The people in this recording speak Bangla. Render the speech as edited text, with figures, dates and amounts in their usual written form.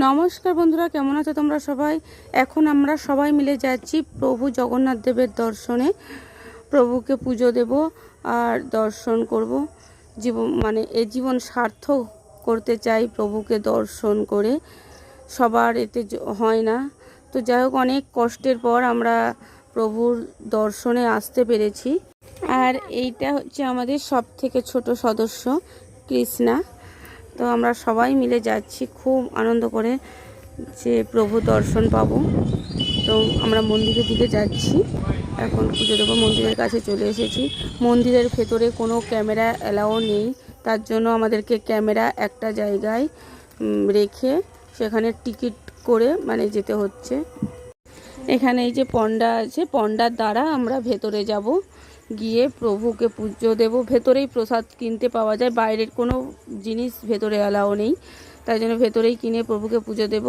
নমস্কার বন্ধুরা, কেমন আছো তোমরা সবাই? এখন আমরা সবাই মিলে যাচ্ছি প্রভু জগন্নাথ দেবের দর্শনে। প্রভুকে পুজো দেব আর দর্শন করব। এই জীবন সার্থক করতে চাই প্রভুকে দর্শন করে। সবার এতে হয় না, তো যাই হোক অনেক কষ্টের পর আমরা প্রভুর দর্শনে আসতে পেরেছি। আর এইটা হচ্ছে আমাদের সব থেকে ছোট সদস্য কৃষ্ণা। তো আমরা সবাই মিলে যাচ্ছি খুব আনন্দ করে যে প্রভু দর্শন পাবো। তো আমরা মন্দিরের দিকে যাচ্ছি, এখন পুজো দেবো। মন্দিরের কাছে চলে এসেছি। মন্দিরের ভেতরে কোনো ক্যামেরা অ্যালাও নেই, তার জন্য আমাদেরকে ক্যামেরা একটা জায়গায় রেখে সেখানে টিকিট করে যেতে হচ্ছে। এখানে এই যে পণ্ডা আছে, পণ্ডার দ্বারা আমরা ভেতরে যাব, গিয়ে প্রভুকে পুজো দেব। ভেতরেই প্রসাদ কিনতে পাওয়া যায়, বাইরের কোনো জিনিস ভেতরে অ্যালাও নেই, তাই জন্য ভেতরেই কিনে প্রভুকে পুজো দেব।